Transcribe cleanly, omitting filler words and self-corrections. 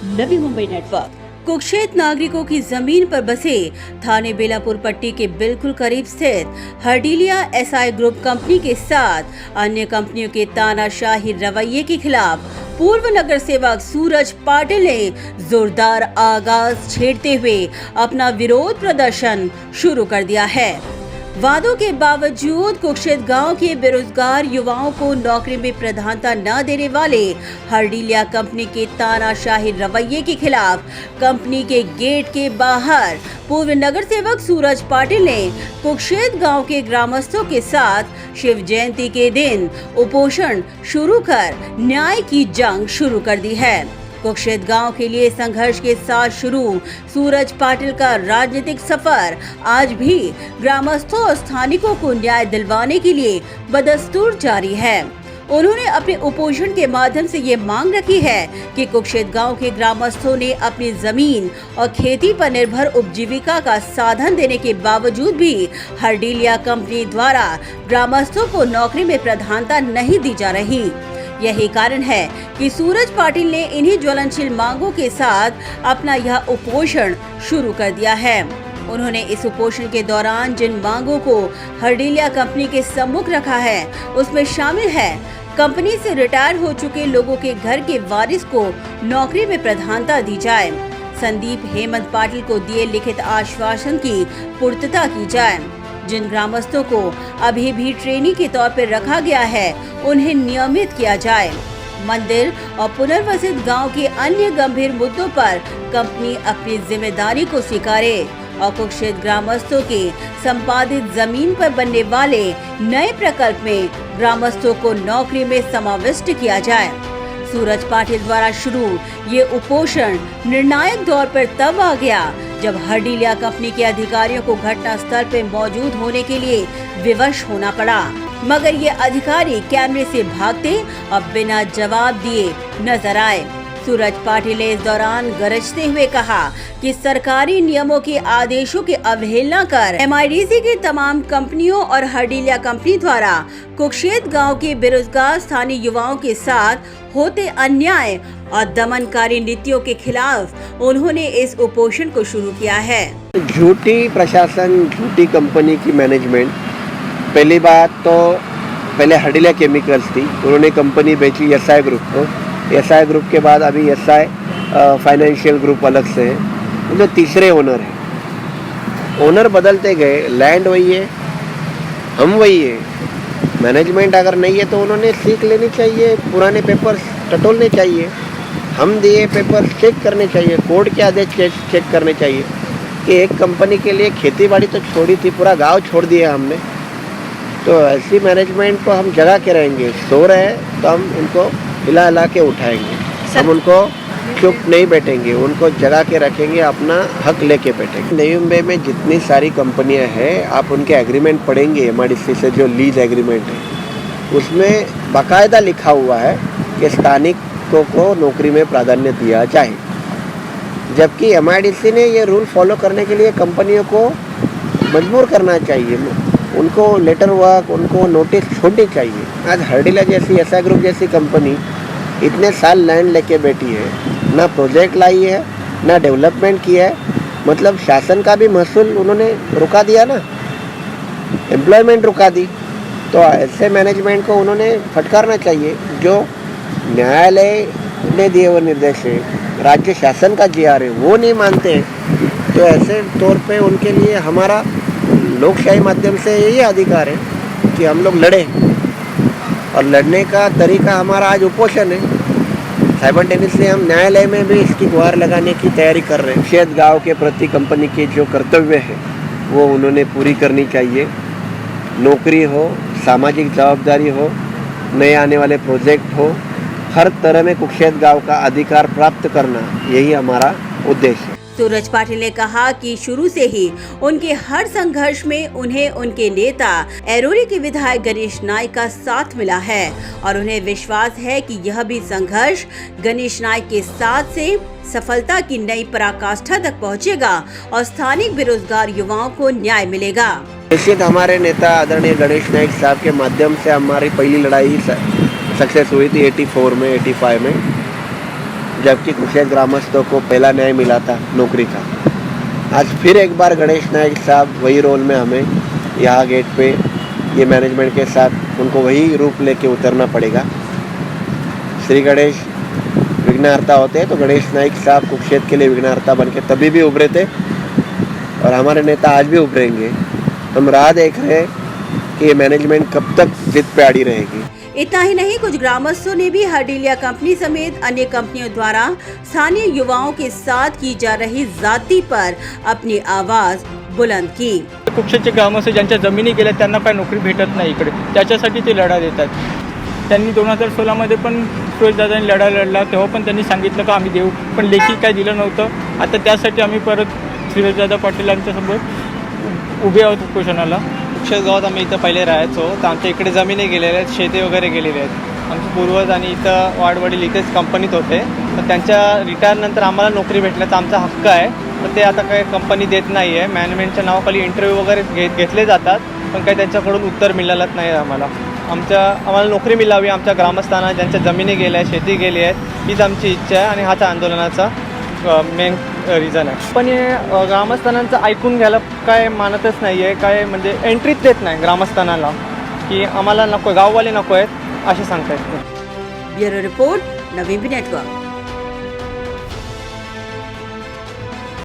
Navi Mumbai network. कुक्षेत्र नागरिकों की जमीन पर बसे थाने बेलापुर पट्टी के बिल्कुल करीब स्थित हर्डिलिया एसआई ग्रुप कंपनी के साथ अन्य कंपनियों के तानाशाही रवैये के खिलाफ पूर्व नगर सेवक सूरज पाटिल ने जोरदार आगाज छेड़ते हुए अपना विरोध प्रदर्शन शुरू कर दिया है। वादों के बावजूद कुक्षेत्र गांव के बेरोजगार युवाओं को नौकरी में प्रधानता न देने वाले हर्डिलिया कंपनी के तानाशाही रवैये के खिलाफ कंपनी के गेट के बाहर पूर्व नगर सेवक सूरज पाटिल ने कुक्षेत्र गांव के ग्रामस्थों के साथ शिव जयंती के दिन उपोषण शुरू कर न्याय की जंग शुरू कर दी है। कुक्षेत्र गांव के लिए संघर्ष के साथ शुरू सूरज पाटिल का राजनीतिक सफर आज भी ग्रामस्थों और स्थानिकों को न्याय दिलवाने के लिए बदस्तूर जारी है। उन्होंने अपने उपोषण के माध्यम से ये मांग रखी है कि कुक्षेत्र गांव के ग्रामस्थों ने अपनी जमीन और खेती पर निर्भर उपजीविका का साधन देने के बावजूद भी हर्डिलिया कंपनी द्वारा ग्रामस्थों को नौकरी में प्रधानता नहीं दी जा रही। यही कारण है कि सूरज पाटिल ने इन्हीं ज्वलनशील मांगों के साथ अपना यह उपोषण शुरू कर दिया है। उन्होंने इस उपोषण के दौरान जिन मांगों को हर्डिलिया कंपनी के सम्मुख रखा है उसमें शामिल है कंपनी से रिटायर हो चुके लोगों के घर के वारिस को नौकरी में प्रधानता दी जाए, संदीप हेमंत पाटिल को दिए लिखित आश्वासन की पूर्तता की जाए, जिन ग्रामस्थों को अभी भी ट्रेनी के तौर पर रखा गया है उन्हें नियमित किया जाए, मंदिर और पुनर्वसित गांव के अन्य गंभीर मुद्दों पर कंपनी अपनी जिम्मेदारी को स्वीकारे और कुक्षेत्र ग्रामस्थों के संपादित जमीन पर बनने वाले नए प्रकल्प में ग्रामस्थों को नौकरी में समाविष्ट किया जाए। सूरज पाटिल द्वारा शुरू ये उपोषण निर्णायक दौर पर तब आ गया जब हर्डिलिया कंपनी के अधिकारियों को घटना स्थल पर मौजूद होने के लिए विवश होना पड़ा, मगर ये अधिकारी कैमरे से भागते और बिना जवाब दिए नजर आए। सूरज पाटिल ने इस दौरान गरजते हुए कहा कि सरकारी नियमों के आदेशों की अवहेलना कर एमआईडीसी की तमाम कंपनियों और हर्डिलिया कंपनी द्वारा कुक्षेत्र गांव के बेरोजगार स्थानीय युवाओं के साथ होते अन्याय और दमनकारी नीतियों के खिलाफ उन्होंने इस उपोषण को शुरू किया है। झूठी प्रशासन, झूठी कंपनी की मैनेजमेंट। पहली बात तो पहले हर्डिलिया केमिकल्स थी, उन्होंने कंपनी बेची एसआई ग्रुप को। एसआई ग्रुप के बाद अभी एसआई फाइनेंशियल ग्रुप अलग से है, जो तीसरे ओनर हैं। ओनर बदलते गए, लैंड वही है, हम वही है। मैनेजमेंट अगर नहीं है तो उन्होंने सीख लेनी चाहिए, पुराने पेपर्स टटोलने चाहिए, हम दिए पेपर चेक करने चाहिए, कोर्ट के आदेश चेक करने चाहिए कि एक कंपनी के लिए खेती बाड़ी तो छोड़ी थी, पूरा गांव छोड़ दिया हमने। तो ऐसी मैनेजमेंट को हम जगा के रहेंगे, सो रहे हैं तो हम उनको हिला हिला के उठाएंगे, हम उनको चुप नहीं बैठेंगे, उनको जगा के रखेंगे, अपना हक लेके बैठेंगे। नई मुंबई में जितनी सारी कंपनियां हैं, आप उनके एग्रीमेंट पढ़ेंगे एमआईडीसी से, जो लीज एग्रीमेंट है उसमें बाकायदा लिखा हुआ है कि स्थानिकों को नौकरी में प्राधान्य दिया जाए, जबकि एमआईडीसी ने ये रूल फॉलो करने के लिए कंपनियों को मजबूर करना चाहिए, उनको लेटर वर्क, उनको नोटिस छोड़नी चाहिए। आज हर्डिलिया जैसी एसआई ग्रुप जैसी कंपनी इतने साल लैंड लेके बैठी है, ना प्रोजेक्ट लाई है, ना डेवलपमेंट किया है, मतलब शासन का भी महसूल उन्होंने रुका दिया ना, एम्प्लॉयमेंट रुका दी। तो ऐसे मैनेजमेंट को उन्होंने फटकारना चाहिए। जो न्यायालय ने दिए हुए निर्देश है, राज्य शासन का जीआर है, वो नहीं मानते, तो ऐसे तौर पे उनके लिए हमारा लोकशाही माध्यम से यही अधिकार है कि हम लोग लड़े, और लड़ने का तरीका हमारा आज उपोषण है। साइमल्टेनियसली हम न्यायालय में भी इसकी गुहार लगाने की तैयारी कर रहे हैं। कुक्षेत्र गांव के प्रति कंपनी के जो कर्तव्य है वो उन्होंने पूरी करनी चाहिए। नौकरी हो, सामाजिक जवाबदारी हो, नए आने वाले प्रोजेक्ट हो, हर तरह में कुक्षेत्र गांव का अधिकार प्राप्त करना, यही हमारा उद्देश्य है। सूरज पाटिल ने कहा कि शुरू से ही उनके हर संघर्ष में उन्हें उनके नेता एरोली के विधायक गणेश नाइक का साथ मिला है और उन्हें विश्वास है कि यह भी संघर्ष गणेश नाइक के साथ से सफलता की नई पराकाष्ठा तक पहुंचेगा और स्थानिक बेरोजगार युवाओं को न्याय मिलेगा। निश्चित हमारे नेता आदरणीय गणेश नाइक साहब के माध्यम से हमारी पहली लड़ाई सक्सेस हुई थी 84 में, 85 में, जबकि कुशेत ग्रामस्थों को पहला न्याय मिला था नौकरी का। आज फिर एक बार गणेश नायक साहब वही रोल में हमें यहाँ गेट पे ये मैनेजमेंट के साथ उनको वही रूप लेके उतरना पड़ेगा। श्री गणेश विघ्नहर्ता होते हैं तो गणेश नायक साहब कुक्षेत्र के लिए विघ्नहर्ता बन के तभी भी उभरे थे और हमारे नेता आज भी उभरेंगे। हम राह देख रहे हैं कि ये मैनेजमेंट कब तक जिद पे अड़ी रहेगी। इतना ही नहीं, कुछ ग्रामस्थों ने भी हर्डिलिया कंपनी समेत अन्य कंपनियों द्वारा स्थानीय युवाओं के साथ की जा रही जाती पर अपनी आवाज बुलंद की। कुक्षेत्रचे ग्रामस्थ ज्यांच्या जमिनी गेल्या त्यांना काय नोकरी भेटत नाही इकडे, त्याच्यासाठी ते लढा देतात। त्यांनी 2016 मध्ये पण सुरेशदादांनी लढा लढला, तेव्हा पण त्यांनी सांगितलं का आम्ही देऊ, पण लेखी काय दिलं नव्हतं। आता त्यासाठी आम्ही परत सुरेशदादा पाटील यांच्यासोबत उभे आहोत उपोषणाला। कुक्षेत गावात आम्ही इथं पहिले राहायचो, तर आमच्या इकडे जमिनी गेलेल्या आहेत, शेती वगैरे गेलेली आहेत। आमचे पूर्वज आणि इथं वाडवडील इथेच कंपनीत होते, तर त्यांच्या रिटायरनंतर आम्हाला नोकरी भेटण्याचा आमचा हक्क आहे, तर ते आता काही कंपनी देत नाही आहे। मॅनेजमेंटच्या नावाखाली इंटरव्ह्यू वगैरे घेतले जातात, पण काही त्यांच्याकडून उत्तर मिळालंच नाही आम्हाला। आम्हाला नोकरी मिळावी आमच्या ग्रामस्थांना, ज्यांच्या जमिनी गेल्या आहेत, शेती गेली आहेत, हीच आमची इच्छा आहे आणि हाच आंदोलनाचा मेन रिझन आहे। पण हे ग्रामस्थांचं ऐकून घ्यायला काय मानतच नाही आहे, काय म्हणजे एंट्रीच देत नाही ग्रामस्थांना की आम्हाला नको, गाववाले नको आहेत असे सांगतायत। ब्युरो रिपोर्ट, नवीन नेटवर्क।